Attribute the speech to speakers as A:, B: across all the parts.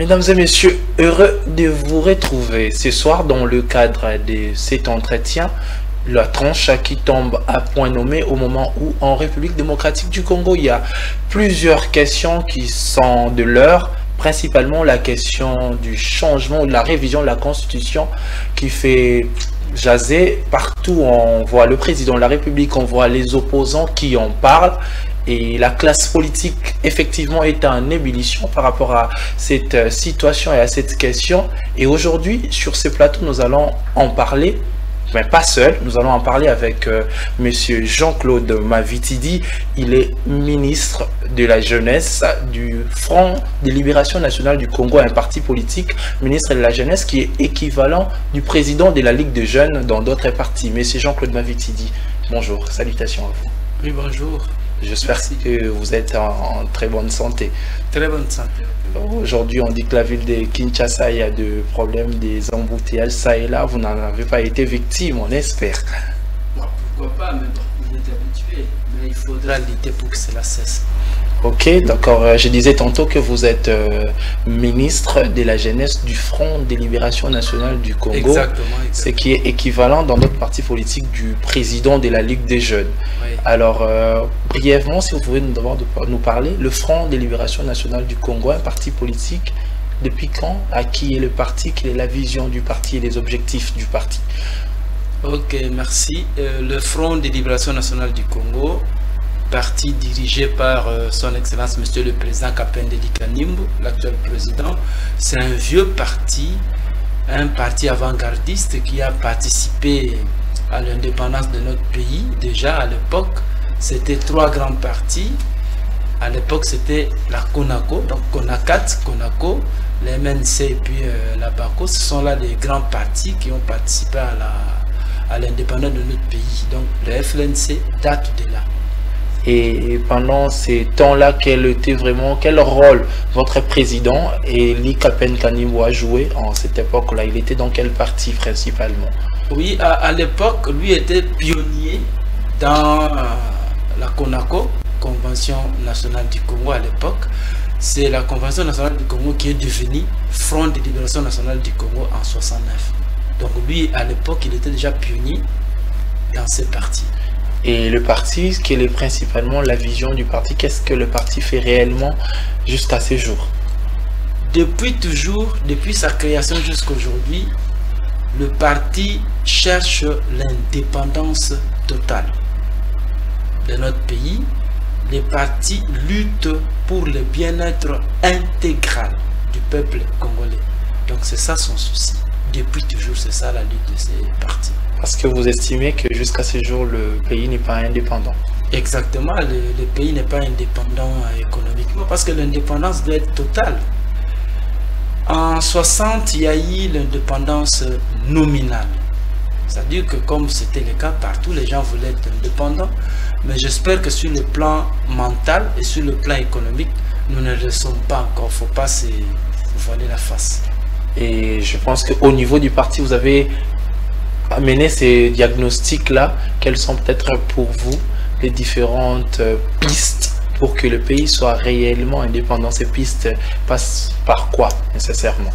A: Mesdames et messieurs, heureux de vous retrouver ce soir dans le cadre de cet entretien, la tranche qui tombe à point nommé au moment où en République démocratique du Congo, il y a plusieurs questions qui sont de l'heure, principalement la question du changement ou de la révision de la Constitution qui fait jaser. Partout on voit le président de la République, on voit les opposants qui en parlent. Et la classe politique, effectivement, est en ébullition par rapport à cette situation et à cette question. Et aujourd'hui, sur ce plateau, nous allons en parler, mais pas seul. Nous allons en parler avec Monsieur Jean-Claude Mavitidi. Il est ministre de la Jeunesse du Front de Libération Nationale du Congo, un parti politique, ministre de la Jeunesse, qui est équivalent du président de la Ligue des Jeunes dans d'autres partis. Monsieur Jean-Claude Mavitidi, bonjour, salutations à vous.
B: Oui, bonjour.
A: J'espère que vous êtes en très bonne santé.
B: Très bonne santé.
A: Aujourd'hui, on dit que la ville de Kinshasa, il y a des problèmes, des embouteillages, ça et là. Vous n'en avez pas été victime, on espère.
B: Bon, pourquoi pas, mais bon, vous êtes habitué. Mais il faudra lutter pour que cela cesse.
A: Ok, d'accord. Je disais tantôt que vous êtes ministre de la Jeunesse du Front de Libération Nationale du Congo.
B: Exactement.
A: Ce qui est équivalent dans d'autres partis politiques du président de la Ligue des Jeunes.
B: Oui.
A: Alors, brièvement, si vous pouvez nous parler, le Front de Libération Nationale du Congo, un parti politique, depuis quand? À qui est le parti? Quelle est la vision du parti et les objectifs du parti?
B: Ok, merci. Le Front de Libération Nationale du Congo, parti dirigé par son Excellence Monsieur le Président Kapendeli Kanimbu, l'actuel président, c'est un vieux parti, un parti avant-gardiste qui a participé à l'indépendance de notre pays. Déjà à l'époque, c'était trois grands partis. À l'époque, c'était la CONACO, donc CONACAT, CONACO, les MNC et puis la BACO. Ce sont là les grands partis qui ont participé à l'indépendance de notre pays. Donc le FLNC date de là.
A: Et pendant ces temps-là, quel rôle votre président Eli Kapendeli Kanimbu a joué en cette époque-là? Il était dans quel parti principalement?
B: Oui, à l'époque, lui était pionnier dans la CONACO, Convention nationale du Congo à l'époque. C'est la Convention nationale du Congo qui est devenue Front de Libération Nationale du Congo en 69. Donc lui, à l'époque, il était déjà pionnier dans ces partis.
A: Et le parti, quelle est principalement la vision du parti? Qu'est-ce que le parti fait réellement jusqu'à ces jours?
B: Depuis toujours, depuis sa création jusqu'à aujourd'hui, le parti cherche l'indépendance totale de notre pays. Les partis luttent pour le bien-être intégral du peuple congolais. Donc c'est ça son souci. Depuis toujours, c'est ça la lutte de ces partis.
A: Parce que vous estimez que jusqu'à ce jour, le pays n'est pas indépendant.
B: Exactement, le pays n'est pas indépendant économiquement parce que l'indépendance doit être totale. En 60, il y a eu l'indépendance nominale. C'est-à-dire que comme c'était le cas partout, les gens voulaient être indépendants. Mais j'espère que sur le plan mental et sur le plan économique, nous ne le sommes pas encore. Il ne faut pas se voiler la face.
A: Et je pense qu'au niveau du parti, vous avez amené ces diagnostics-là. Quelles sont peut-être pour vous les différentes pistes pour que le pays soit réellement indépendant? Ces pistes passent par quoi nécessairement?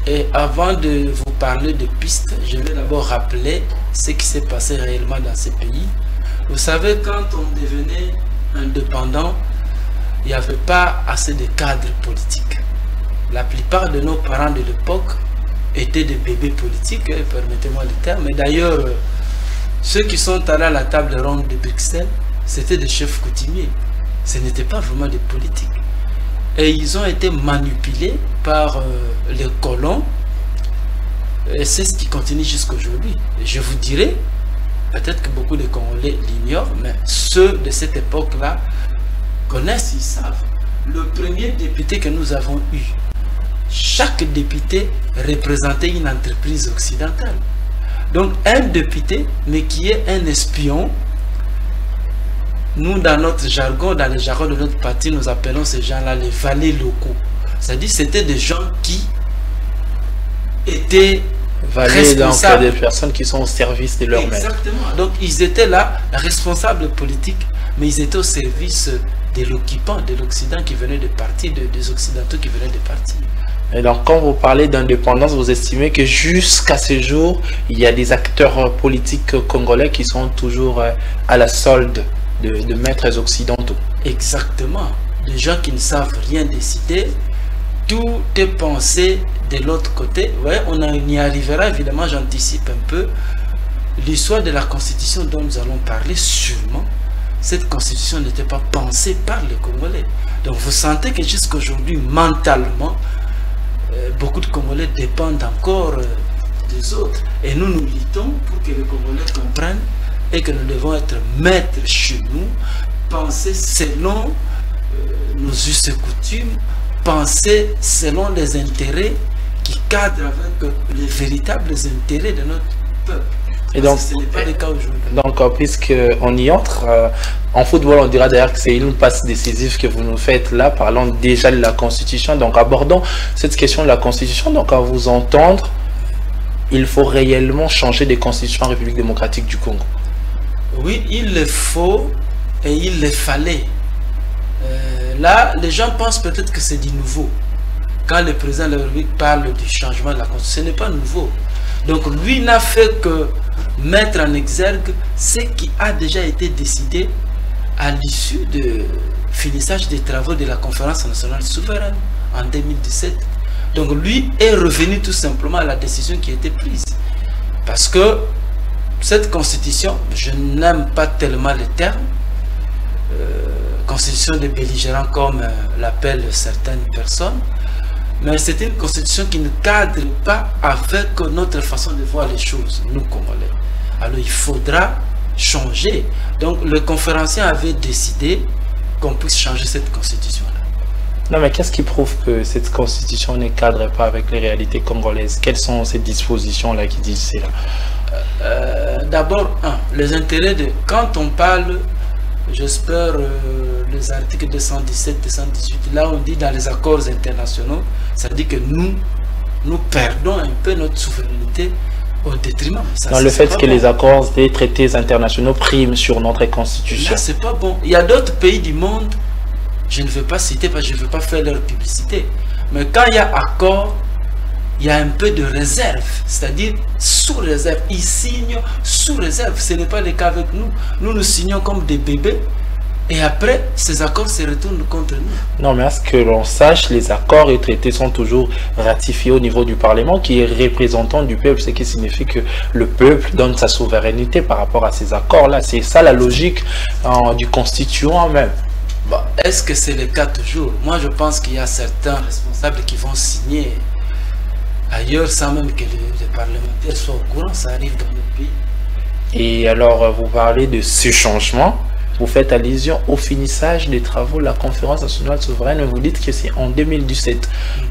B: Et avant de vous parler de pistes, je vais d'abord rappeler ce qui s'est passé réellement dans ces pays. Vous savez, quand on devenait indépendant, il n'y avait pas assez de cadres politiques. La plupart de nos parents de l'époque étaient des bébés politiques, permettez-moi le terme. Mais d'ailleurs, ceux qui sont allés à la table ronde de Bruxelles, c'était des chefs coutumiers. Ce n'était pas vraiment des politiques. Et ils ont été manipulés par les colons. Et c'est ce qui continue jusqu'à aujourd'hui. Je vous dirai, peut-être que beaucoup de Congolais l'ignorent, mais ceux de cette époque-là connaissent, ils savent. Le premier député que nous avons eu, chaque député représentait une entreprise occidentale. Donc un député, mais qui est un espion, nous dans notre jargon, dans le jargon de notre parti, nous appelons ces gens-là les valets locaux. C'est-à-dire c'était des gens qui étaient
A: valets, donc des personnes qui sont au service de leur maître.
B: Exactement. Donc ils étaient là, responsables politiques, mais ils étaient au service de l'occupant, de l'Occident qui venait de partir, des Occidentaux qui venaient de partir.
A: Et donc, quand vous parlez d'indépendance, vous estimez que jusqu'à ce jour, il y a des acteurs politiques congolais qui sont toujours à la solde de maîtres occidentaux.
B: Exactement. Des gens qui ne savent rien décider, tout est pensé de l'autre côté. Ouais, on y arrivera, évidemment, j'anticipe un peu. L'histoire de la Constitution dont nous allons parler, sûrement, cette Constitution n'était pas pensée par les Congolais. Donc vous sentez que jusqu'aujourd'hui, mentalement, beaucoup de Congolais dépendent encore des autres. Et nous, nous luttons pour que les Congolais comprennent et que nous devons être maîtres chez nous, penser selon nos us et coutumes, penser selon les intérêts qui cadrent avec les véritables intérêts de notre peuple.
A: Et donc,
B: ce n'est pas le cas aujourd'hui.
A: Donc, puisqu'on y entre, en football, on dira d'ailleurs que c'est une passe décisive que vous nous faites là, parlant déjà de la Constitution. Donc, abordons cette question de la Constitution. Donc, à vous entendre, il faut réellement changer des constitutions en République démocratique du Congo.
B: Oui, il le faut et il le fallait. Là, les gens pensent peut-être que c'est du nouveau. Quand le président de la République parle du changement de la Constitution, ce n'est pas nouveau. Donc lui n'a fait que mettre en exergue ce qui a déjà été décidé à l'issue du finissage des travaux de la Conférence nationale souveraine en 2017. Donc lui est revenu tout simplement à la décision qui a été prise. Parce que cette constitution, je n'aime pas tellement le terme, constitution de belligérants comme l'appellent certaines personnes, mais c'est une constitution qui ne cadre pas avec notre façon de voir les choses, nous Congolais. Alors il faudra changer. Donc le conférencier avait décidé qu'on puisse changer cette constitution-là.
A: Non, mais qu'est-ce qui prouve que cette constitution ne cadre pas avec les réalités congolaises? Quelles sont ces dispositions-là qui disent cela?
B: D'abord, les intérêts de... Quand on parle, j'espère, les articles 217, 218, là on dit dans les accords internationaux, ça dit que nous perdons un peu notre souveraineté au détriment.
A: Dans le fait que les accords des traités internationaux priment sur notre constitution.
B: Là, c'est pas bon. Il y a d'autres pays du monde, je ne veux pas citer parce que je ne veux pas faire leur publicité, mais quand il y a accord, il y a un peu de réserve, c'est-à-dire sous réserve. Ils signent sous réserve. Ce n'est pas le cas avec nous. Nous, nous signons comme des bébés et après, ces accords se retournent contre nous.
A: Non, mais à ce que l'on sache, les accords et traités sont toujours ratifiés au niveau du Parlement qui est représentant du peuple, ce qui signifie que le peuple donne sa souveraineté par rapport à ces accords-là. C'est ça la logique du constituant même.
B: Bon, est-ce que c'est le cas toujours? Moi, je pense qu'il y a certains responsables qui vont signer ailleurs sans même que les parlementaires soient au courant. Ça arrive dans notre pays.
A: Et alors, vous parlez de ce changement, vous faites allusion au finissage des travaux de la Conférence nationale souveraine, vous dites que c'est en 2017.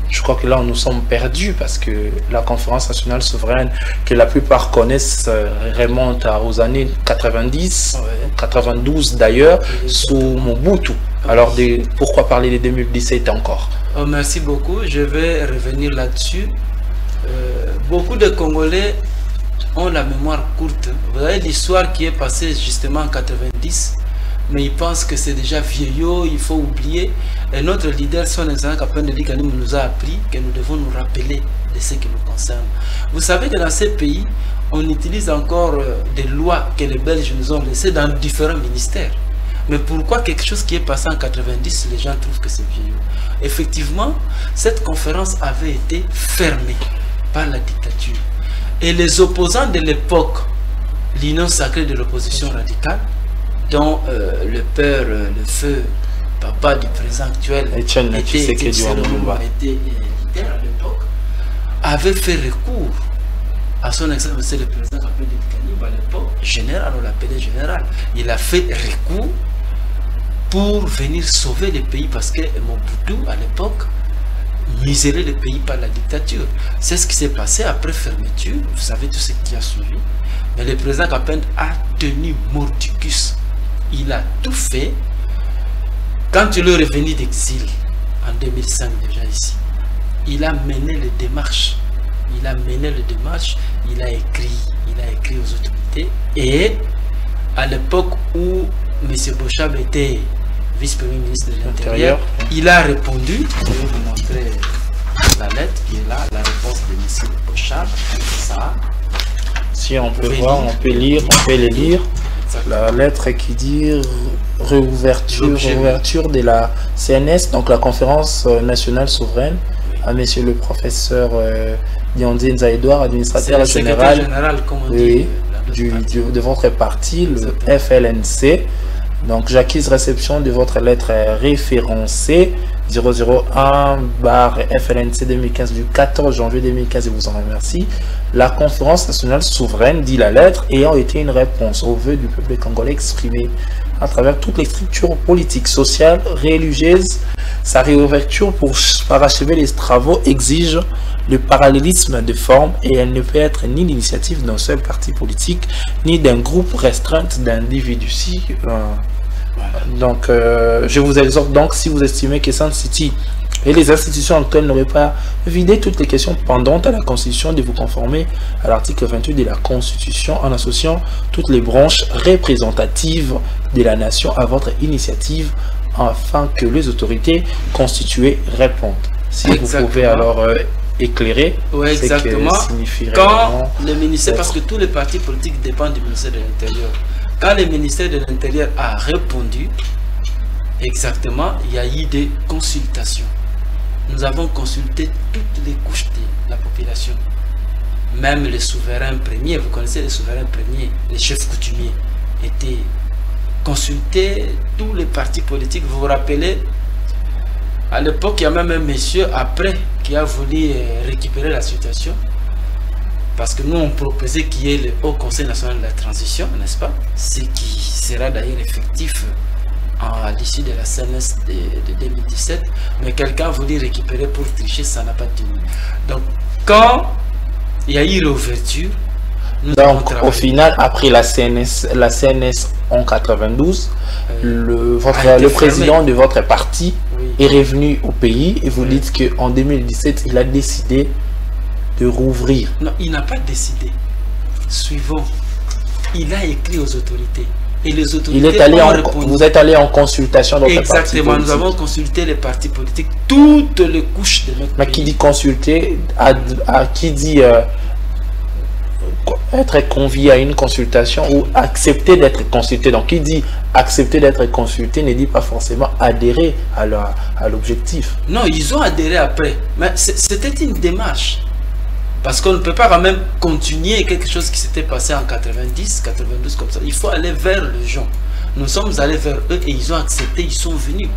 A: Je crois que là, nous sommes perdus parce que la Conférence nationale souveraine, que la plupart connaissent, remonte aux années 90, 92 d'ailleurs, sous Mobutu. Alors, pourquoi parler de 2017 encore?
B: Merci beaucoup, je vais revenir là-dessus. Beaucoup de Congolais ont la mémoire courte. Vous avez l'histoire qui est passée justement en 90, mais ils pensent que c'est déjà vieillot, il faut oublier. Et notre leader, son excellence Kapende Likalim, nous a appris que nous devons nous rappeler de ce qui nous concerne. Vous savez que dans ces pays, on utilise encore des lois que les Belges nous ont laissées dans différents ministères. Mais pourquoi quelque chose qui est passé en 90, les gens trouvent que c'est vieillot? Effectivement, cette conférence avait été fermée par la dictature. Et les opposants de l'époque, l'Union sacrée de l'opposition radicale, dont le père, le feu, papa du président actuel, était leader à l'époque, avait fait recours à son excellence, monsieur le président Kapende Likalim, à l'époque, général, on l'appelait général. Il a fait recours pour venir sauver le pays parce que Mobutu, à l'époque, misérait le pays par la dictature. C'est ce qui s'est passé après fermeture. Vous savez tout ce qui a suivi. Mais le président Kapende a tenu mordicus. Il a tout fait. Quand il est revenu d'exil, en 2005 déjà ici, il a mené les démarches. Il a mené les démarches. Il a écrit aux autorités. Et à l'époque où M. Bochab était vice-premier ministre de l'Intérieur, il a répondu, je vais vous montrer la lettre qui est là, la réponse de M. Pochard, ça.
A: Si on peut voir, on peut lire, on peut les lire. La lettre qui dit réouverture de la CNS, donc la conférence nationale souveraine, à monsieur le professeur Diandé Nzaïdouard, administrateur général, de votre parti, le FLNC. Donc j'acquise réception de votre lettre référencée 001/FLNC 2015 du 14 janvier 2015 et vous en remercie. La conférence nationale souveraine, dit la lettre, ayant été une réponse aux vœux du peuple congolais exprimé à travers toutes les structures politiques, sociales, religieuses, sa réouverture pour parachever les travaux exige le parallélisme de forme et elle ne peut être ni l'initiative d'un seul parti politique, ni d'un groupe restreint d'individus. Donc, je vous exhorte donc, si vous estimez que Sun City et les institutions actuelles n'auraient pas vidé toutes les questions pendantes à la Constitution, de vous conformer à l'article 28 de la Constitution en associant toutes les branches représentatives de la nation à votre initiative afin que les autorités constituées répondent. Si vous pouvez alors éclairer,
B: oui, exactement. Quand le ministère, parce que tous les partis politiques dépendent du ministère de l'Intérieur. Quand le ministère de l'Intérieur a répondu, exactement, il y a eu des consultations. Nous avons consulté toutes les couches de la population. Même les souverains premiers, vous connaissez les souverains premiers, les chefs coutumiers, étaient consultés, tous les partis politiques. Vous vous rappelez, à l'époque, il y a même un monsieur après qui a voulu récupérer la situation. Parce que nous, on proposait qu'il y ait le Haut Conseil national de la transition, n'est-ce pas? Ce qui sera d'ailleurs effectif à l'issue de la CNS de 2017. Mais quelqu'un a voulu récupérer pour tricher, ça n'a pas tenu. Donc, quand il y a eu l'ouverture,
A: donc au final, après la CNS en 92, le président de votre parti est revenu au pays et vous dites qu'en 2017, il a décidé de rouvrir.
B: Non, il n'a pas décidé. Suivons. Il a écrit aux autorités. Et les autorités ont répondu.
A: Vous êtes allé en consultation dans votre parti
B: politique. Nous avons consulté les partis politiques, toutes les couches de notre pays.
A: Mais qui dit consulter, qui dit être convié à une consultation ou accepter d'être consulté. Donc, qui dit accepter d'être consulté ne dit pas forcément adhérer à l'objectif.
B: Non, ils ont adhéré après. Mais c'était une démarche. Parce qu'on ne peut pas quand même continuer quelque chose qui s'était passé en 90, 92 comme ça. Il faut aller vers les gens. Nous sommes allés vers eux et ils ont accepté, ils sont venus.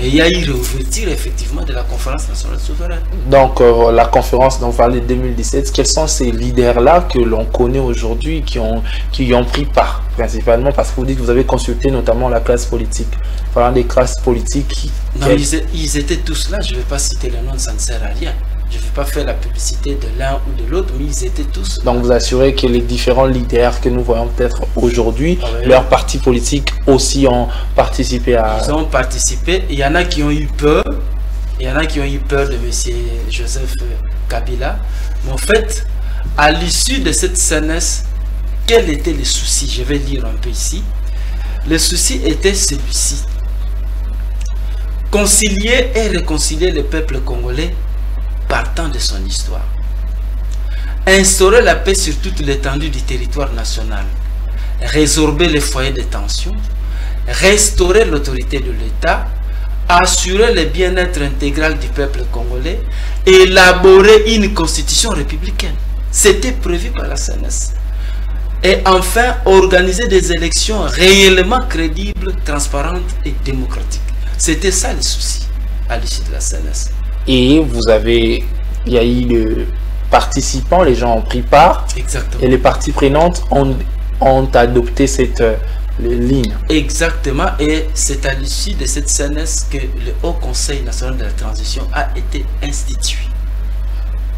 B: Et il y a eu réouverture effectivement de la conférence nationale souveraine.
A: Donc la conférence dont vous parlez de 2017, quels sont ces leaders-là que l'on connaît aujourd'hui, qui y ont pris part principalement? Parce que vous dites que vous avez consulté notamment la classe politique. Parlant des classes politiques.
B: Non, ils étaient tous là, je ne vais pas citer le nom, ça ne sert à rien. Je ne vais pas faire la publicité de l'un ou de l'autre, mais ils étaient tous...
A: Donc vous assurez que les différents leaders que nous voyons peut-être aujourd'hui, leurs partis politiques aussi ont participé à...
B: Ils ont participé, il y en a qui ont eu peur, il y en a qui ont eu peur de M. Joseph Kabila. Mais en fait, à l'issue de cette CNS, quel était le souci? Je vais lire un peu ici. Le souci était celui-ci. Concilier et réconcilier le peuple congolais partant de son histoire. Instaurer la paix sur toute l'étendue du territoire national. Résorber les foyers de tension. Restaurer l'autorité de l'État. Assurer le bien-être intégral du peuple congolais. Élaborer une constitution républicaine. C'était prévu par la CNS. Et enfin, organiser des élections réellement crédibles, transparentes et démocratiques. C'était ça le souci à l'issue de la CNS.
A: Et il y a eu les participants, les gens ont pris part.
B: Exactement.
A: Et les parties prenantes ont adopté cette ligne.
B: Exactement. Et c'est à l'issue de cette CNS que le Haut Conseil national de la transition a été institué.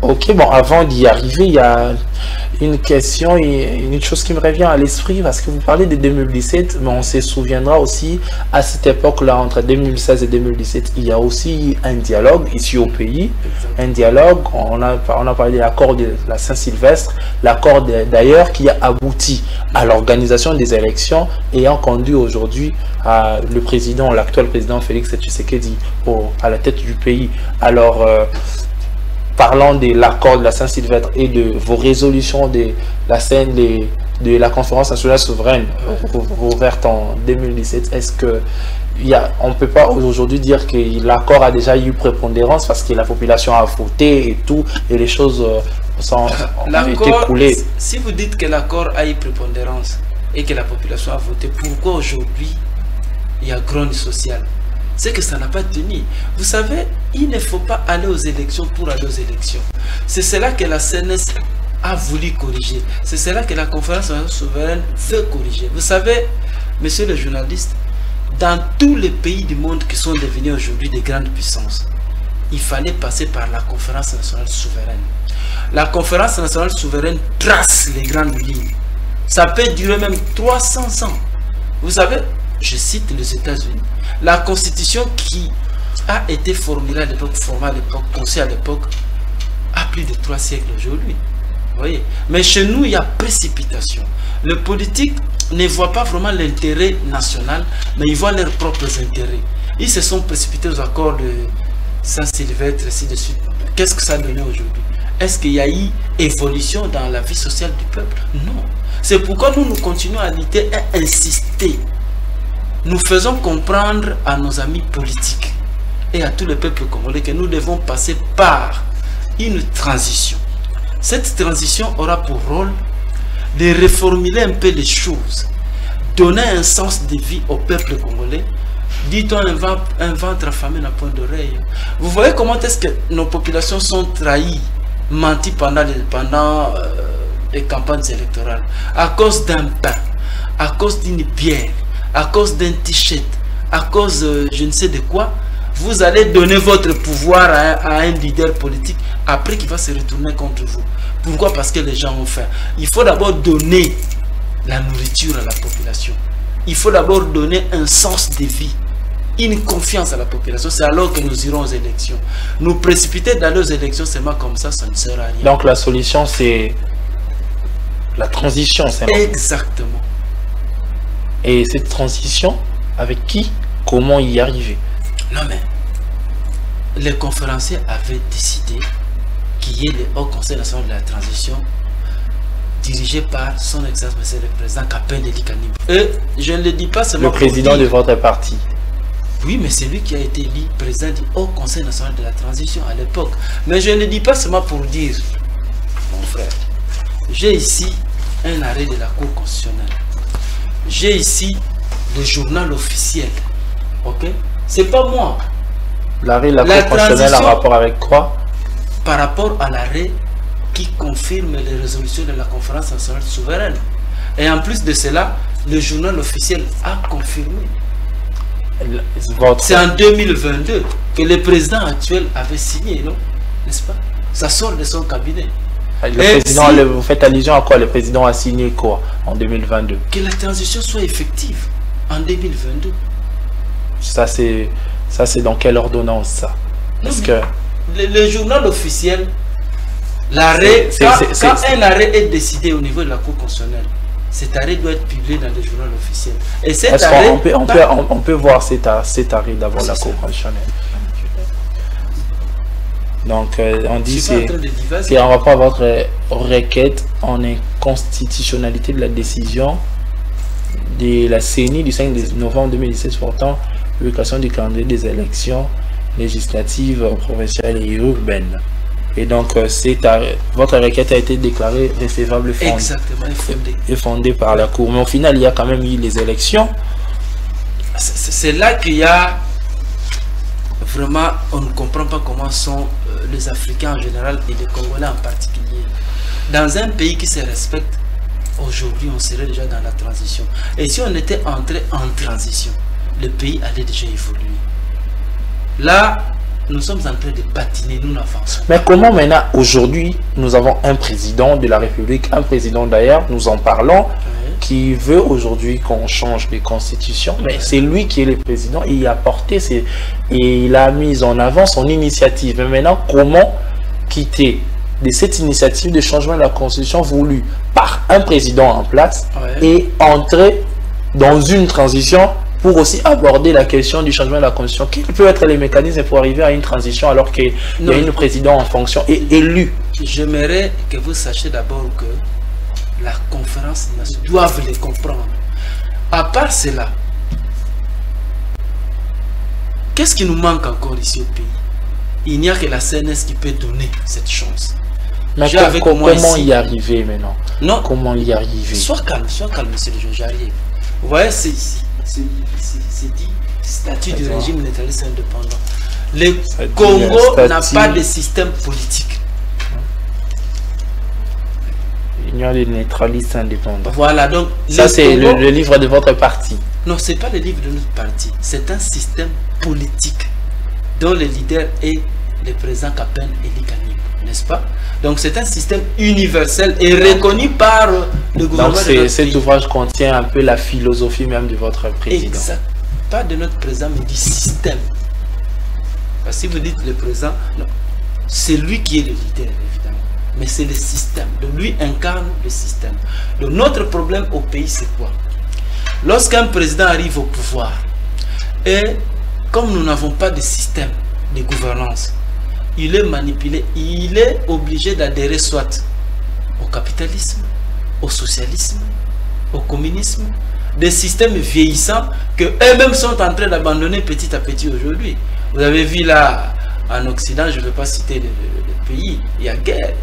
A: Ok, bon, avant d'y arriver, il y a une question et une chose qui me revient à l'esprit, parce que vous parlez de 2017, mais on se souviendra aussi, à cette époque-là, entre 2016 et 2017, il y a aussi un dialogue ici au pays. Un dialogue, on a parlé de l'accord de la Saint-Sylvestre, l'accord d'ailleurs qui a abouti à l'organisation des élections ayant conduit aujourd'hui à l'actuel président Félix Tshisekedi à la tête du pays. Alors, parlant de l'accord de la Saint-Sylvestre et de vos résolutions de la scène de la conférence nationale souveraine ouverte en 2017, est-ce que on ne peut pas aujourd'hui dire que l'accord a déjà eu prépondérance parce que la population a voté et tout, et les choses ont été coulées?
B: Si vous dites que l'accord a eu prépondérance et que la population a voté, pourquoi aujourd'hui il y a grogne sociale? C'est que ça n'a pas tenu. Vous savez, il ne faut pas aller aux élections pour aller aux élections. C'est cela que la CNS a voulu corriger. C'est cela que la conférence souveraine veut corriger. Vous savez, monsieur le journaliste, dans tous les pays du monde qui sont devenus aujourd'hui des grandes puissances, il fallait passer par la conférence nationale souveraine. La conférence nationale souveraine trace les grandes lignes. Ça peut durer même 300 ans. Vous savez, je cite les États-Unis. La constitution qui a été formulée à l'époque, conçue à l'époque, a plus de 3 siècles aujourd'hui. Vous voyez? Mais chez nous, il y a précipitation. Le politique ne voit pas vraiment l'intérêt national, mais ils voient leurs propres intérêts. Ils se sont précipités aux accords de Saint-Sylvestre, ainsi de suite. Qu'est-ce que ça a donné aujourd'hui? Est-ce qu'il y a eu évolution dans la vie sociale du peuple? Non. C'est pourquoi nous continuons à lutter et insister. Nous faisons comprendre à nos amis politiques et à tout le peuple congolais que nous devons passer par une transition. Cette transition aura pour rôle de reformuler un peu les choses, donner un sens de vie au peuple congolais. Dit-on, un ventre affamé n'a point d'oreille. Vous voyez comment est-ce que nos populations sont trahies, menties pendant les campagnes électorales, à cause d'un pain, à cause d'une bière, à cause d'un t-shirt, à cause je ne sais de quoi. Vous allez donner votre pouvoir à un leader politique, après qui va se retourner contre vous. Pourquoi? Parce que les gens ont faim. Il faut d'abord donner la nourriture à la population. Il faut d'abord donner un sens de vie, une confiance à la population. C'est alors que nous irons aux élections. Nous précipiter d'aller aux élections seulement comme ça ne sert à rien.
A: Donc la solution, c'est la transition.
B: Exactement.
A: Et cette transition, avec qui? Comment y arriver?
B: Non mais, les conférenciers avaient décidé qu'il y ait le Haut Conseil national de la transition dirigé par son Excellence Monsieur le Président Capin Deli Kanimba. Et je ne le dis pas seulement
A: le président de votre parti.
B: Oui, mais c'est lui qui a été élu président du Haut Conseil national de la transition à l'époque. Mais je ne le dis pas seulement pour dire, mon frère, j'ai ici un arrêt de la Cour constitutionnelle. J'ai ici le journal officiel. Ok? C'est pas moi.
A: L'arrêt de la Cour constitutionnelle en rapport avec quoi?
B: Par rapport à l'arrêt qui confirme les résolutions de la conférence nationale souveraine. Et en plus de cela, le journal officiel a confirmé. C'est en 2022 que le président actuel avait signé, non? N'est-ce pas? Ça sort de son cabinet.
A: Le président, vous faites allusion à quoi? Le président a signé quoi en 2022?
B: Que la transition soit effective en 2022.
A: Ça c'est dans quelle ordonnance ça? Parce que
B: le journal officiel, l'arrêt, quand un arrêt est décidé au niveau de la Cour constitutionnelle, cet arrêt doit être publié dans le journal officiel. Et cet arrêt,
A: on peut voir cet arrêt d'abord la Cour constitutionnelle. Donc on dit c'est en rapport à votre requête en inconstitutionnalité de la décision de la CENI du 5 novembre 2017 portant publication du calendrier des élections législatives provinciales et urbaines. Et donc votre requête a été déclarée recevable et fondée par la Cour. Mais au final, il y a quand même eu les élections.
B: C'est là qu'il y a vraiment, on ne comprend pas comment sont les Africains en général et les Congolais en particulier. Dans un pays qui se respecte, aujourd'hui on serait déjà dans la transition. Et si on était entré en transition, le pays allait déjà évoluer. Là, nous sommes en train de patiner, nous n'avançons pas.
A: Mais comment maintenant, aujourd'hui, nous avons un président de la République, un président d'ailleurs, nous en parlons, qui veut aujourd'hui qu'on change les constitutions, mais c'est lui qui est le président et il a porté et il a mis en avant son initiative. Mais maintenant, comment quitter de cette initiative de changement de la constitution voulue par un président en place et entrer dans une transition pour aussi aborder la question du changement de la Constitution. Quels peuvent être les mécanismes pour arriver à une transition alors qu'il y a une présidente en fonction et élue?
B: J'aimerais que vous sachiez d'abord que la conférence nationale doit les comprendre. À part cela, qu'est-ce qui nous manque encore ici au pays? Il n'y a que la CNS qui peut donner cette chance.
A: Mais comment y arriver maintenant?
B: Non.
A: Comment y arriver?
B: Sois calme, monsieur le juge, j'arrive. Vous voyez, c'est dit statut du régime neutraliste indépendant. Le Congo n'a pas de système politique.
A: Il y a des neutralistes indépendants.
B: Voilà, donc...
A: Ça, c'est le livre de votre parti.
B: Non, ce n'est pas le livre de notre parti. C'est un système politique dont le leader est le président Kapen Eli Kanib, n'est-ce pas? Donc c'est un système universel et reconnu par le gouvernement. Donc
A: cet ouvrage contient un peu la philosophie même de votre président.
B: Exact. Pas de notre président, mais du système. Parce que si vous dites le président, non. C'est lui qui est le leader, évidemment. Mais c'est le système. Donc lui incarne le système. Donc notre problème au pays, c'est quoi? Lorsqu'un président arrive au pouvoir, et comme nous n'avons pas de système de gouvernance, il est manipulé, il est obligé d'adhérer soit au capitalisme, au socialisme, au communisme, des systèmes vieillissants que eux-mêmes sont en train d'abandonner petit à petit aujourd'hui. Vous avez vu là, en Occident, je ne vais pas citer le pays, il y a guerre.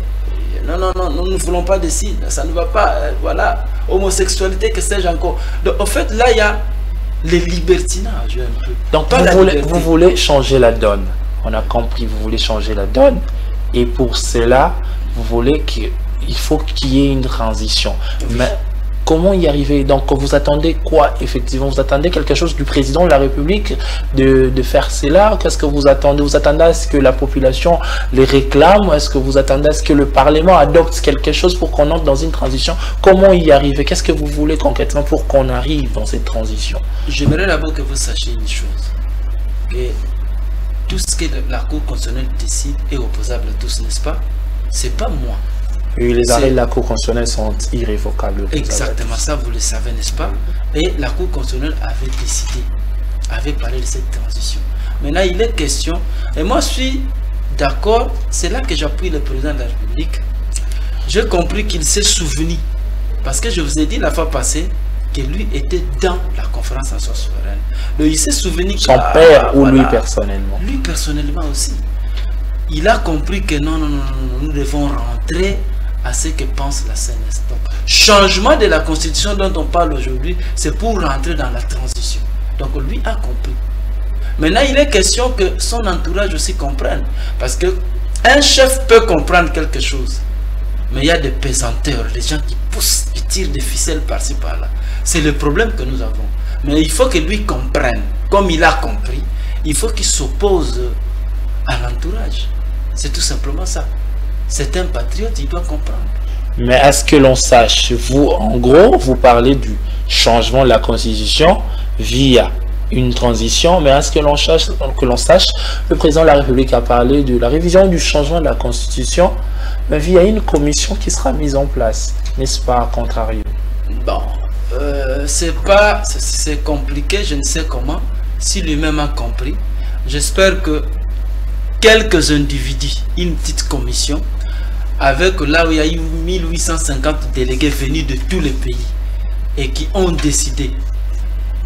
B: Non, nous ne voulons pas de ci, ça ne va pas, voilà, homosexualité, que sais-je encore. Donc en fait, là, il y a les libertinages un peu.
A: Donc vous voulez changer la donne. On a compris, vous voulez changer la donne. Et pour cela, vous voulez qu'il faut qu'il y ait une transition. Oui. Mais comment y arriver? Donc vous attendez quoi effectivement? Vous attendez quelque chose du président de la République de faire cela? Qu'est-ce que vous attendez? Vous attendez à ce que la population les réclame? Est-ce que vous attendez à ce que le Parlement adopte quelque chose pour qu'on entre dans une transition? Comment y arriver? Qu'est-ce que vous voulez concrètement pour qu'on arrive dans cette transition?
B: J'aimerais d'abord que vous sachiez une chose. Que tout ce que la Cour constitutionnelle décide est opposable à tous, n'est-ce pas? C'est pas moi.
A: Et les arrêts de la Cour constitutionnelle sont irrévocables.
B: Exactement, ça vous le savez, n'est-ce pas? Et la Cour constitutionnelle avait décidé, avait parlé de cette transition. Maintenant, il est question, et moi je suis d'accord, c'est là que j'appuie le président de la République. J'ai compris qu'il s'est souvenu, parce que je vous ai dit la fois passée, que lui était dans la conférence nationale souveraine. Donc il s'est souvenu que...
A: Son père ou lui personnellement?
B: Lui personnellement aussi. Il a compris que non, nous devons rentrer à ce que pense la CNS. Donc, changement de la constitution dont on parle aujourd'hui, c'est pour rentrer dans la transition. Donc lui a compris. Maintenant, il est question que son entourage aussi comprenne. Parce que un chef peut comprendre quelque chose. Mais il y a des pesanteurs, des gens qui poussent, qui tirent des ficelles par-ci par-là. C'est le problème que nous avons. Mais il faut que lui comprenne. Comme il a compris, il faut qu'il s'oppose à l'entourage. C'est tout simplement ça. C'est un patriote, il doit comprendre.
A: Mais est-ce que l'on sache, vous, en gros, vous parlez du changement de la Constitution via une transition, mais est-ce que l'on sache, le président de la République a parlé de la révision du changement de la Constitution mais via une commission qui sera mise en place, n'est-ce pas, à contrario?
B: Bon, c'est compliqué, je ne sais comment, si lui-même a compris. J'espère que quelques individus, une petite commission, avec là où il y a eu 1850 délégués venus de tous les pays et qui ont décidé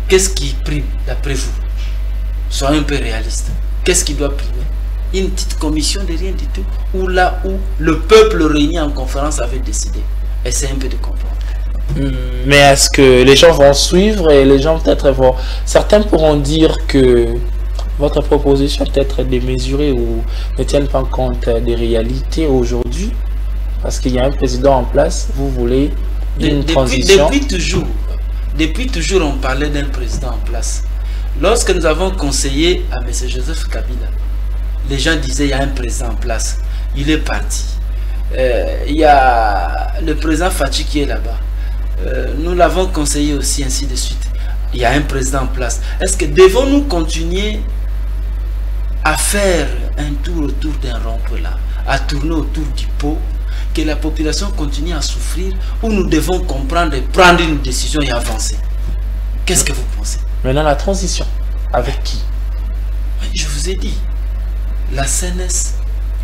B: qu'est-ce qui prime d'après vous. Soyez un peu réaliste. Qu'est-ce qui doit primer? Une petite commission de rien du tout, ou là où le peuple réuni en conférence avait décidé. Essayez un peu de comprendre.
A: Mais est-ce que les gens vont suivre et les gens peut-être vont... Certains pourront dire que votre proposition peut-être démesurée ou ne tienne pas compte des réalités aujourd'hui, parce qu'il y a un président en place, vous voulez une transition.
B: Depuis toujours, on parlait d'un président en place. Lorsque nous avons conseillé à M. Joseph Kabila, les gens disaient il y a un président en place. Il est parti. Il y a le président Fachi qui est là-bas. Nous l'avons conseillé aussi, ainsi de suite. Il y a un président en place. Est-ce que devons-nous continuer à faire un tour autour d'un rond-point là, à tourner autour du pot, que la population continue à souffrir, ou nous devons comprendre et prendre une décision et avancer? Qu'est-ce que vous pensez?
A: Maintenant, la transition, avec qui?
B: Je vous ai dit, la CNS,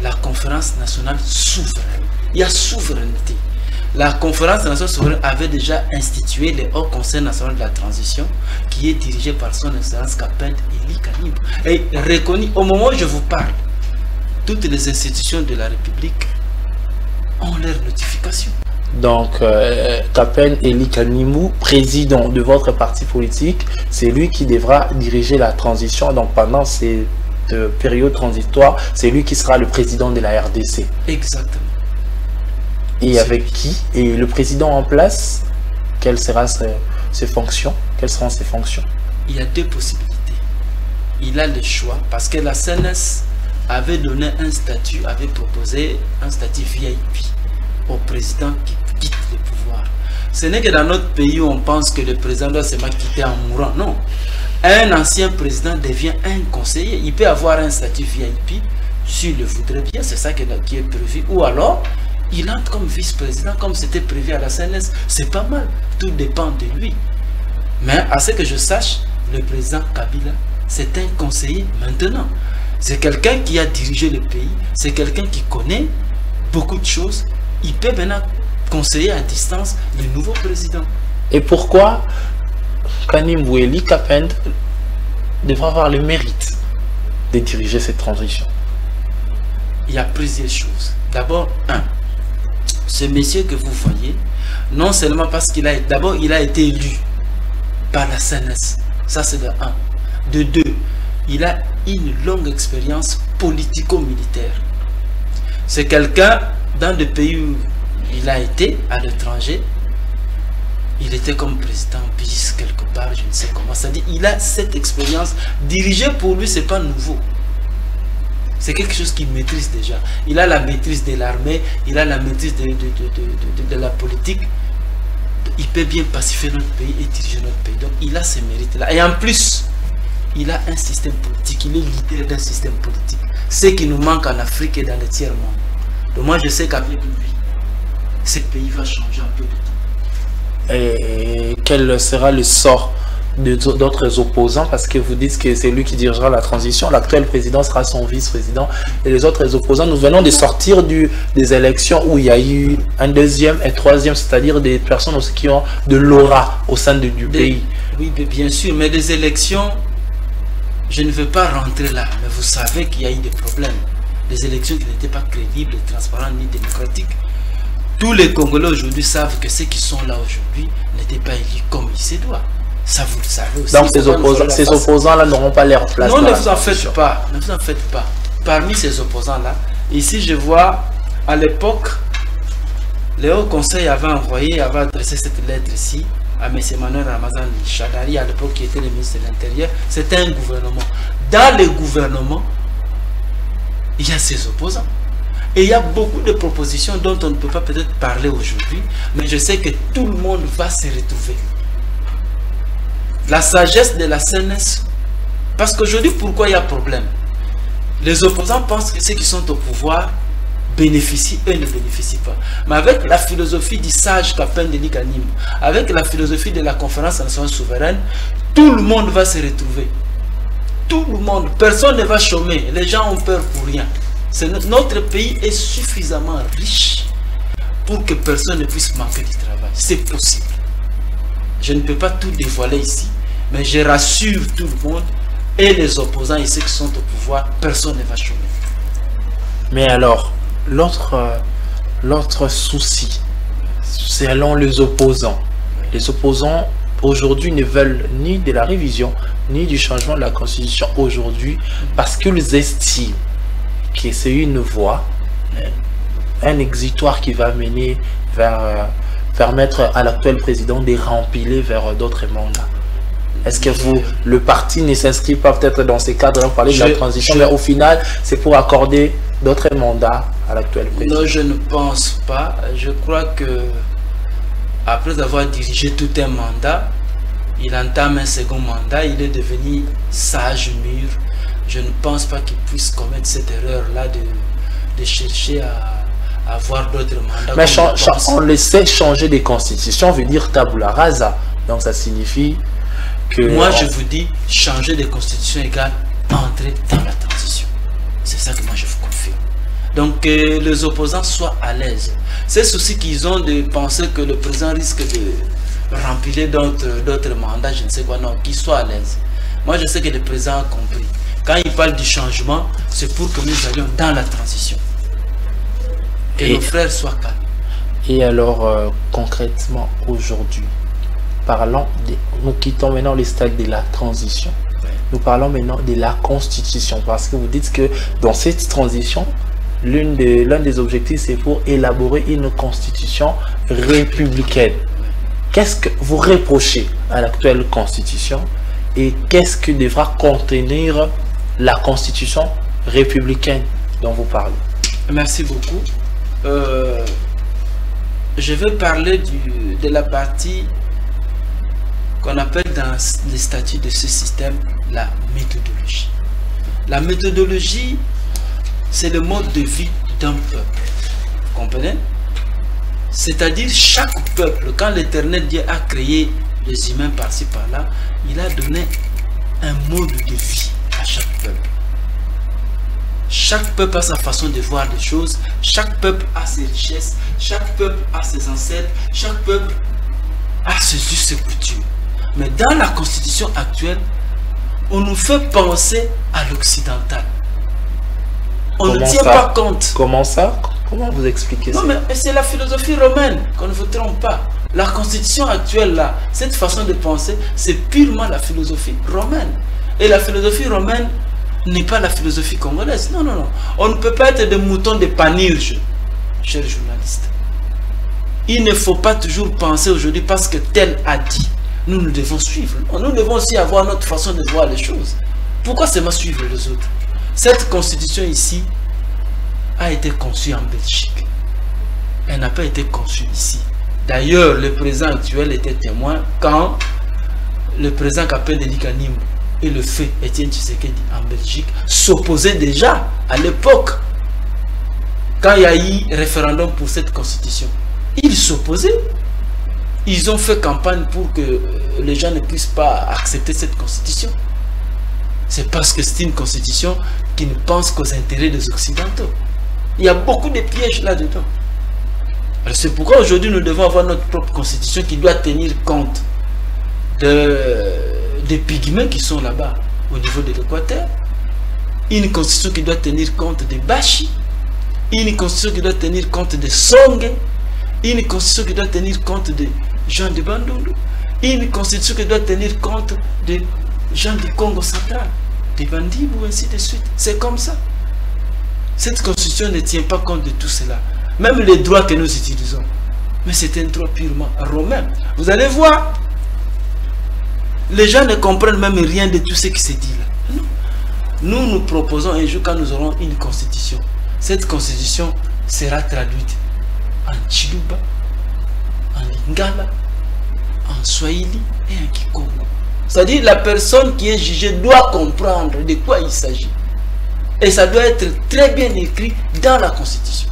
B: la conférence nationale souveraine. Il y a souveraineté. La conférence nationale souveraine avait déjà institué le Haut Conseil national de la transition qui est dirigé par son excellence Kapend Elie Kanimba. Et reconnu, au moment où je vous parle, toutes les institutions de la République ont leur notification.
A: Donc, Kapend Elie Kanimba, président de votre parti politique, c'est lui qui devra diriger la transition. Donc, pendant cette période transitoire, c'est lui qui sera le président de la RDC.
B: Exactement.
A: Et avec qui? Et le président en place, quelles seront ses fonctions? Quelles seront ses fonctions?
B: Il y a deux possibilités. Il a le choix, parce que la CNS avait donné un statut, avait proposé un statut VIP au président qui quitte le pouvoir. Ce n'est que dans notre pays où on pense que le président doit seulement quitter en mourant. Non. Un ancien président devient un conseiller. Il peut avoir un statut VIP s'il le voudrait bien. C'est ça qui est prévu. Ou alors, il entre comme vice-président, comme c'était prévu à la CNS. C'est pas mal. Tout dépend de lui. Mais à ce que je sache, le président Kabila, c'est un conseiller maintenant. C'est quelqu'un qui a dirigé le pays. C'est quelqu'un qui connaît beaucoup de choses. Il peut maintenant conseiller à distance le nouveau président.
A: Et pourquoi Kanimba Elie Kapend devra avoir le mérite de diriger cette transition?
B: Il y a plusieurs choses. D'abord, ce monsieur que vous voyez, non seulement parce qu'il a été élu par la CNS, ça c'est de 1. De 2, il a une longue expérience politico-militaire. C'est quelqu'un dans des pays où il a été à l'étranger. Il était comme président bis quelque part, je ne sais comment. C'est-à-dire il a cette expérience. Diriger pour lui, c'est pas nouveau. C'est quelque chose qu'il maîtrise déjà. Il a la maîtrise de l'armée, il a la maîtrise de la politique. Il peut bien pacifier notre pays et diriger notre pays. Donc il a ces mérites-là. Et en plus, il a un système politique. Il est leader d'un système politique. Ce qui nous manque en Afrique et dans le tiers-monde. Donc moi, je sais qu'avec lui, ce pays va changer un peu de temps.
A: Et quel sera le sort d'autres opposants? Parce que vous dites que c'est lui qui dirigera la transition. L'actuel président sera son vice-président. Et les autres opposants, nous venons de sortir des élections où il y a eu un deuxième et troisième, c'est-à-dire des personnes aussi qui ont de l'aura au sein du pays.
B: Oui, bien sûr, mais des élections, je ne veux pas rentrer là, mais vous savez qu'il y a eu des problèmes. Des élections qui n'étaient pas crédibles, transparentes ni démocratiques. Tous les Congolais aujourd'hui savent que ceux qui sont là aujourd'hui n'étaient pas élus comme il se doit. Ça, vous le savez aussi.
A: Donc ces opposants-là n'auront pas leur place.
B: Non, ne vous en faites pas. Ne vous en faites pas. Parmi ces opposants-là, ici je vois, à l'époque, le Haut Conseil avait adressé cette lettre ici à M. Manuel Ramazan Shadari, à l'époque qui était le ministre de l'Intérieur. C'était un gouvernement. Dans le gouvernement, il y a ses opposants. Et il y a beaucoup de propositions dont on ne peut pas peut-être parler aujourd'hui, mais je sais que tout le monde va se retrouver. La sagesse de la CNS, parce qu'aujourd'hui, pourquoi il y a problème? Les opposants pensent que ceux qui sont au pouvoir bénéficient, eux ne bénéficient pas. Mais avec la philosophie du sage Kapend Elie Kanimba, avec la philosophie de la conférence nationale souveraine, tout le monde va se retrouver. Tout le monde, personne ne va chômer, les gens ont peur pour rien. Notre pays est suffisamment riche pour que personne ne puisse manquer du travail. C'est possible. Je ne peux pas tout dévoiler ici, mais je rassure tout le monde et les opposants et ceux qui sont au pouvoir, personne ne va chômer.
A: Mais alors, l'autre souci, c'est selon les opposants. Les opposants aujourd'hui ne veulent ni de la révision, ni du changement de la Constitution aujourd'hui, parce qu'ils estiment que c'est une voie, un exitoire qui va mener vers permettre à l'actuel président de rempiler vers d'autres mandats. Est-ce que le parti ne s'inscrit pas peut-être dans ces cadres, on parlait de la transition, mais au final, c'est pour accorder d'autres mandats à l'actuel président?
B: Non, je ne pense pas. Je crois que après avoir dirigé tout un mandat, il entame un second mandat, il est devenu sage mûr. Je ne pense pas qu'il puisse commettre cette erreur-là de chercher à avoir d'autres mandats.
A: Mais on le sait, changer des constitutions veut dire tabula rasa. Donc ça signifie
B: Moi, je vous dis, changer de constitution égale entrer dans la transition. C'est ça que moi je vous confirme. Donc, les opposants soient à l'aise. C'est ceci qu'ils ont de penser que le président risque de remplir d'autres mandats, je ne sais quoi, non, qu'ils soient à l'aise. Moi, je sais que le président a compris. Quand il parle du changement, c'est pour que nous allions dans la transition. Que nos frères soient calmes.
A: Et alors, concrètement, aujourd'hui, nous quittons maintenant le stade de la transition.
B: Ouais.
A: Nous parlons maintenant de la constitution. Parce que vous dites que dans cette transition, l'un des objectifs, c'est pour élaborer une constitution républicaine. Qu'est-ce que vous reprochez à l'actuelle constitution et qu'est-ce que devra contenir la constitution républicaine dont vous parlez?
B: Merci beaucoup. Je vais parler de la partie qu'on appelle dans les statuts de ce système la méthodologie. La méthodologie, c'est le mode de vie d'un peuple. Vous comprenez? C'est-à-dire chaque peuple, quand l'Éternel Dieu a créé les humains par-ci par-là, il a donné un mode de vie à chaque peuple. Chaque peuple a sa façon de voir les choses, chaque peuple a ses richesses, chaque peuple a ses ancêtres, chaque peuple a ses us et coutumes. Mais dans la constitution actuelle, on nous fait penser à l'occidental. On ne tient pas compte.
A: Comment ça? Comment vous expliquez ça?
B: Non, mais c'est la philosophie romaine, qu'on ne vous trompe pas. La constitution actuelle, là, cette façon de penser, c'est purement la philosophie romaine. Et la philosophie romaine n'est pas la philosophie congolaise. Non, non, non. On ne peut pas être des moutons de panurge, chers journalistes. Il ne faut pas toujours penser aujourd'hui parce que tel a dit. Nous devons suivre. Nous devons aussi avoir notre façon de voir les choses. Pourquoi seulement suivre les autres? Cette constitution ici a été conçue en Belgique. Elle n'a pas été conçue ici. D'ailleurs, le président actuel était témoin quand le président Kapende Likanim et le fait Étienne Tshisekedi en Belgique s'opposaient déjà à l'époque quand il y a eu référendum pour cette constitution. Ils s'opposaient. Ils ont fait campagne pour que les gens ne puissent pas accepter cette constitution. C'est parce que c'est une constitution qui ne pense qu'aux intérêts des Occidentaux. Il y a beaucoup de pièges là-dedans. C'est pourquoi aujourd'hui nous devons avoir notre propre constitution qui doit tenir compte des pygmées qui sont là-bas au niveau de l'Équateur. Une constitution qui doit tenir compte des Bashi. Une constitution qui doit tenir compte des Songhe. Une constitution qui doit tenir compte des gens de Bandundu. Une constitution qui doit tenir compte des gens du Congo central, des Bandibou, ainsi de suite. C'est comme ça. Cette constitution ne tient pas compte de tout cela. Même les droits que nous utilisons. Mais c'est un droit purement romain. Vous allez voir, les gens ne comprennent même rien de tout ce qui se dit là. Non. Nous proposons un jour quand nous aurons une constitution. Cette constitution sera traduite en Chiluba, en Lingala, en Swahili et en Kikongo. C'est-à-dire la personne qui est jugée doit comprendre de quoi il s'agit. Et ça doit être très bien écrit dans la Constitution.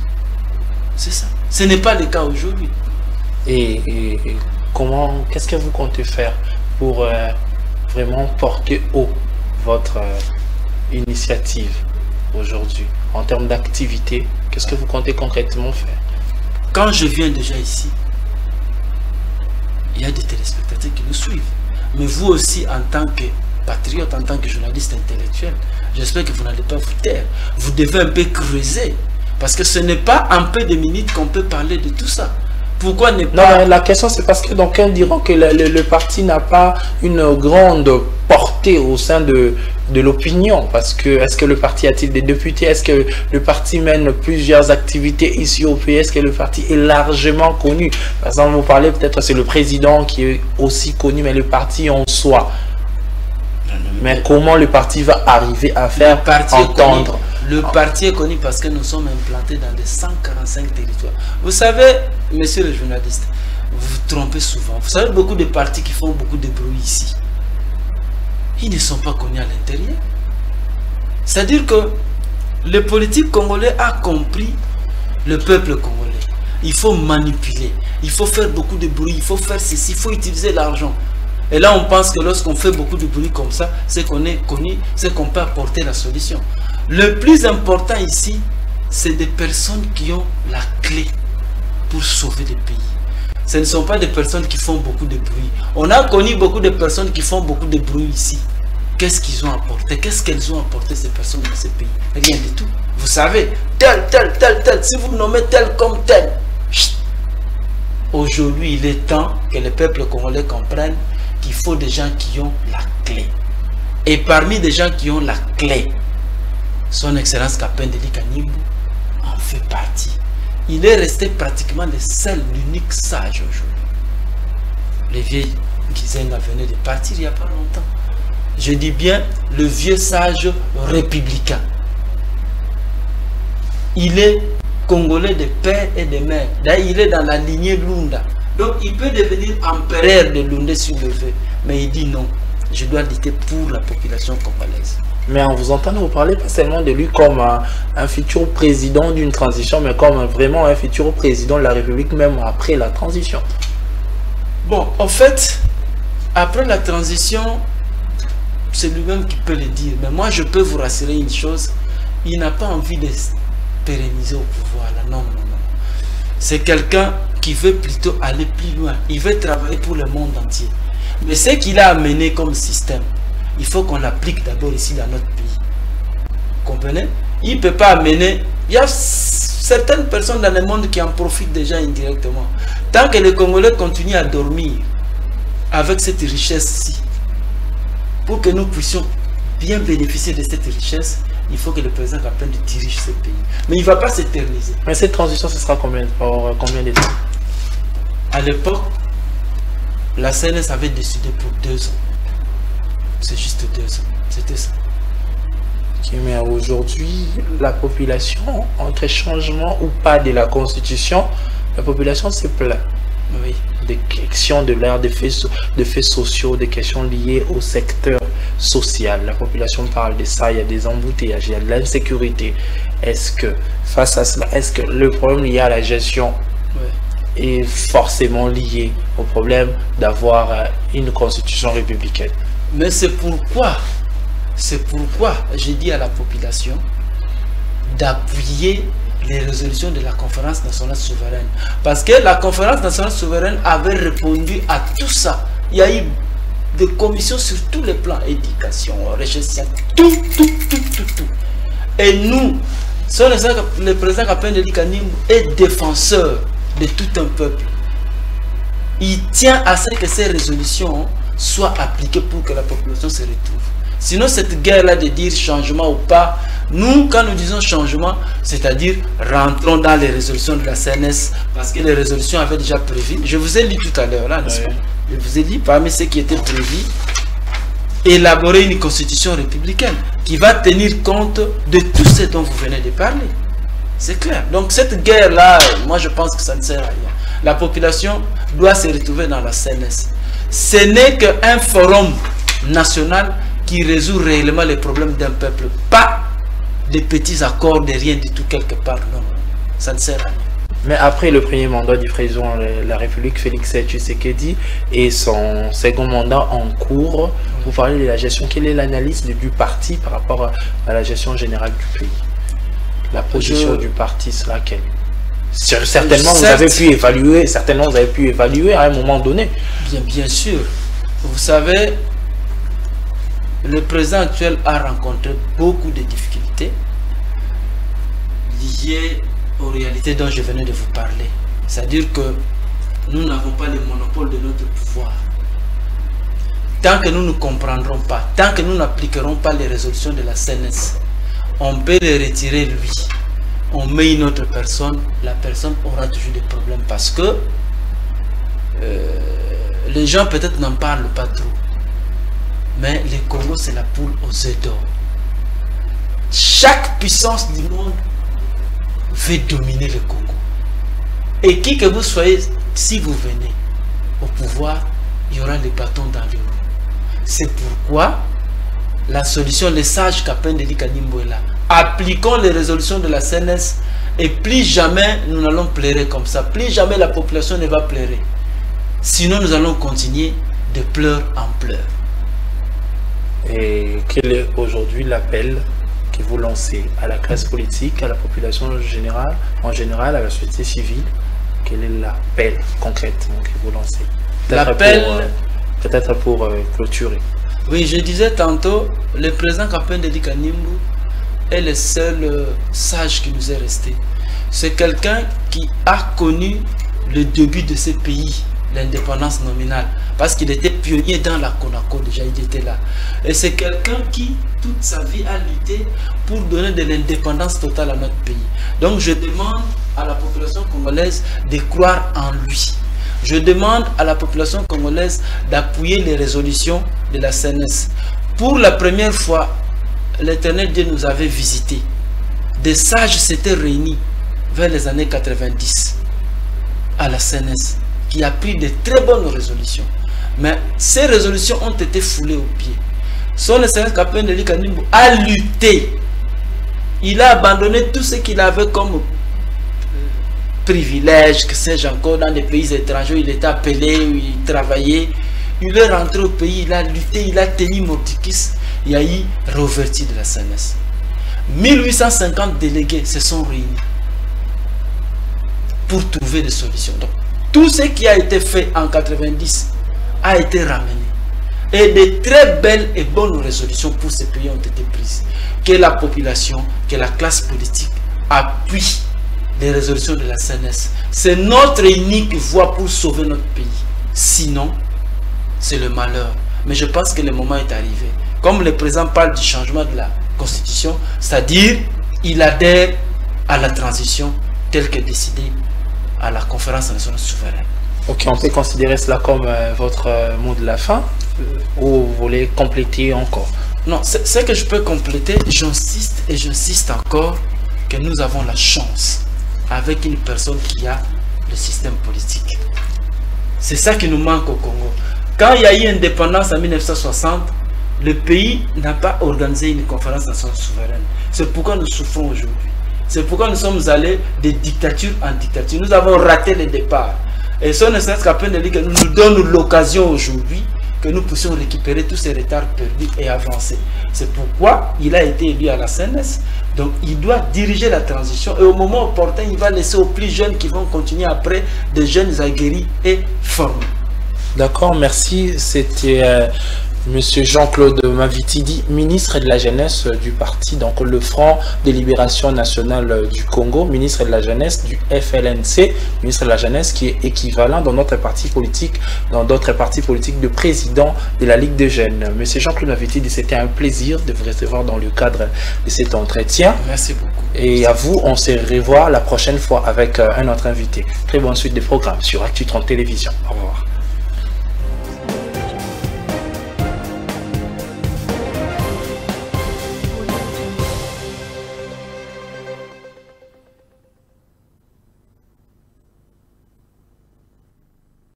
B: C'est ça. Ce n'est pas le cas aujourd'hui.
A: Et comment, qu'est-ce que vous comptez faire pour vraiment porter haut votre initiative aujourd'hui en termes d'activité? Qu'est-ce que vous comptez concrètement faire?
B: Quand je viens déjà ici, il y a des téléspectateurs qui nous suivent. Mais vous aussi, en tant que patriote, en tant que journaliste intellectuel, j'espère que vous n'allez pas vous taire. Vous devez un peu creuser. Parce que ce n'est pas en peu de minutes qu'on peut parler de tout ça. Pourquoi ne pas...
A: Non, la question c'est parce que d'aucuns diront que le parti n'a pas une grande portée au sein de l'opinion. Parce que est-ce que le parti a-t-il des députés? Est-ce que le parti mène plusieurs activités ici au pays? Est-ce que le parti est largement connu? Par exemple, vous parlez peut-être c'est le président qui est aussi connu, mais le parti en soi. Mais comment le parti va arriver à faire entendre?
B: Le parti est connu parce que nous sommes implantés dans les 145 territoires. Vous savez, messieurs les journalistes, vous vous trompez souvent. Vous savez, beaucoup de partis qui font beaucoup de bruit ici, ils ne sont pas connus à l'intérieur. C'est-à-dire que le politique congolais a compris le peuple congolais. Il faut manipuler, il faut faire beaucoup de bruit, il faut faire ceci, il faut utiliser l'argent. Et là, on pense que lorsqu'on fait beaucoup de bruit comme ça, c'est qu'on est connu, c'est qu'on peut apporter la solution. Le plus important ici, c'est des personnes qui ont la clé pour sauver le pays. Ce ne sont pas des personnes qui font beaucoup de bruit. On a connu beaucoup de personnes qui font beaucoup de bruit ici. Qu'est-ce qu'ils ont apporté? Qu'est-ce qu'elles ont apporté, ces personnes dans ce pays? Rien du tout. Vous savez, tel, si vous nommez tel comme tel. Aujourd'hui, il est temps que le peuple congolais comprenne qu'il faut des gens qui ont la clé. Et parmi des gens qui ont la clé, son Excellence Kapendeli Kanimbu en fait partie. Il est resté pratiquement le seul, l'unique sage aujourd'hui. Le vieux Gizenga venait de partir il n'y a pas longtemps. Je dis bien le vieux sage républicain. Il est congolais de père et de mère. D'ailleurs, il est dans la lignée Lunda. Donc, il peut devenir empereur de Lunda si le veut. Mais il dit non, je dois lutter pour la population congolaise.
A: Mais en vous entendant, vous parlez pas seulement de lui comme un futur président d'une transition, mais comme vraiment un futur président de la République, même après la transition.
B: Bon, en fait, après la transition, c'est lui-même qui peut le dire. Mais moi, je peux vous rassurer une chose, il n'a pas envie de se pérenniser au pouvoir. Là. Non. C'est quelqu'un qui veut plutôt aller plus loin. Il veut travailler pour le monde entier. Mais ce qu'il a amené comme système, il faut qu'on l'applique d'abord ici dans notre pays. Vous comprenez? Il ne peut pas amener... Il y a certaines personnes dans le monde qui en profitent déjà indirectement. Tant que les Congolais continuent à dormir avec cette richesse-ci, pour que nous puissions bien bénéficier de cette richesse, il faut que le président Kapendeli dirige ce pays. Mais il ne va pas s'éterniser.
A: Mais cette transition, ce sera combien de temps?
B: À l'époque, la CNS avait décidé pour 2 ans. C'est juste 2 ans. C'était ça.
A: Okay, mais aujourd'hui, la population, entre changement ou pas de la Constitution, la population se plaint.
B: Oui.
A: Des questions de l'ère, des faits sociaux, des questions liées au secteur social. La population parle de ça, il y a des embouteillages, il y a de l'insécurité. Est-ce que, face à cela, est-ce que le problème lié à la gestion est forcément lié au problème d'avoir une constitution républicaine?
B: Mais c'est pourquoi j'ai dit à la population d'appuyer les résolutions de la conférence nationale souveraine. Parce que la conférence nationale souveraine avait répondu à tout ça. Il y a eu des commissions sur tous les plans, éducation, recherche, tout. Et nous, le président Kapendeli Kanimbu est défenseur de tout un peuple. Il tient à ce que ces résolutions soient appliquées pour que la population se retrouve. Sinon, cette guerre-là de dire changement ou pas, nous, quand nous disons changement, c'est-à-dire rentrons dans les résolutions de la CNS, parce que les résolutions avaient déjà prévu. Je vous ai dit tout à l'heure, là, n'est-ce pas? Je vous ai dit, parmi ce qui était prévu, élaborer une constitution républicaine qui va tenir compte de tout ce dont vous venez de parler. C'est clair. Donc, cette guerre-là, moi, je pense que ça ne sert à rien. La population doit se retrouver dans la CNS. Ce n'est qu'un forum national qui résout réellement les problèmes d'un peuple, pas des petits accords de rien du tout quelque part, non, ça ne sert à rien.
A: Mais après le premier mandat du président de la République, Félix Tshisekedi, et son second mandat en cours, vous parlez de la gestion. Quelle est l'analyse du parti par rapport à la gestion générale du pays? La position du parti sera quelle? Certainement, vous avez pu évaluer, à un moment donné.
B: Bien sûr. Vous savez, le président actuel a rencontré beaucoup de difficultés liées aux réalités dont je venais de vous parler. C'est-à-dire que nous n'avons pas le monopole de notre pouvoir. Tant que nous ne comprendrons pas, tant que nous n'appliquerons pas les résolutions de la CNS, on peut les retirer lui. On met une autre personne, la personne aura toujours des problèmes parce que les gens peut-être n'en parlent pas trop. Mais le Congo, c'est la poule aux œufs d'or. Chaque puissance du monde veut dominer le Congo. Et qui que vous soyez, si vous venez au pouvoir, il y aura les bâtons dans les roues. C'est pourquoi la solution, les sages Kapendeli Kanimbu est là. Appliquons les résolutions de la CNS et plus jamais nous n'allons pleurer comme ça. Plus jamais la population ne va pleurer. Sinon, nous allons continuer de pleurs en pleurs.
A: Et quel est aujourd'hui l'appel que vous lancez à la classe politique, à la population en général, à la société civile? Quel est l'appel concrètement que vous lancez? Peut-être pour clôturer.
B: Oui, je disais tantôt, le président Kapende Deli Kanimbu est le seul sage qui nous est resté. C'est quelqu'un qui a connu le début de ce pays, l'indépendance nominale, parce qu'il était pionnier dans la CONACO, déjà il était là. Et c'est quelqu'un qui, toute sa vie, a lutté pour donner de l'indépendance totale à notre pays. Donc je demande à la population congolaise de croire en lui. Je demande à la population congolaise d'appuyer les résolutions de la CNES. Pour la première fois, l'Éternel Dieu nous avait visités. Des sages s'étaient réunis vers les années 90 à la CNES, qui a pris de très bonnes résolutions. Mais ces résolutions ont été foulées aux pieds. Son Excellence Kapende Deli Kanimbu a lutté. Il a abandonné tout ce qu'il avait comme privilège, que sais-je encore, dans des pays étrangers. Il était appelé, il travaillait. Il est rentré au pays, il a lutté, il a tenu Mordicus. Il y a eu réouverture de la CNES. 1850 délégués se sont réunis pour trouver des solutions. Donc, tout ce qui a été fait en 90 a été ramené. Et de très belles et bonnes résolutions pour ces pays ont été prises. Que la population, que la classe politique appuie les résolutions de la CNES. C'est notre unique voie pour sauver notre pays. Sinon, c'est le malheur. Mais je pense que le moment est arrivé. Comme le président parle du changement de la constitution, c'est-à-dire il adhère à la transition telle que décidée à la conférence nationale souveraine.
A: Ok, on peut considérer cela comme votre mot de la fin, ou vous voulez compléter encore?
B: Non, ce que je peux compléter, j'insiste et j'insiste encore que nous avons la chance avec une personne qui a le système politique. C'est ça qui nous manque au Congo. Quand il y a eu indépendance en 1960, le pays n'a pas organisé une conférence nationale souveraine. C'est pourquoi nous souffrons aujourd'hui. C'est pourquoi nous sommes allés de dictature en dictature. Nous avons raté le départ. Et son Excellence Kapende Deli Kanimbu nous donne l'occasion aujourd'hui que nous puissions récupérer tous ces retards perdus et avancer. C'est pourquoi il a été élu à la CNES. Donc il doit diriger la transition et au moment opportun, il va laisser aux plus jeunes qui vont continuer après, des jeunes aguerris et formés.
A: D'accord, merci. C'était Monsieur Jean-Claude Mavitidi, ministre de la Jeunesse du parti, donc le Front de Libération Nationale du Congo, ministre de la Jeunesse du FLNC, ministre de la Jeunesse qui est équivalent dans notre parti politique, dans d'autres partis politiques de président de la Ligue des Jeunes. Monsieur Jean-Claude Mavitidi, c'était un plaisir de vous recevoir dans le cadre de cet entretien.
B: Merci beaucoup.
A: Et à vous, on se revoit la prochaine fois avec un autre invité. Très bonne suite de programmes sur Actu 30 Télévision. Au revoir.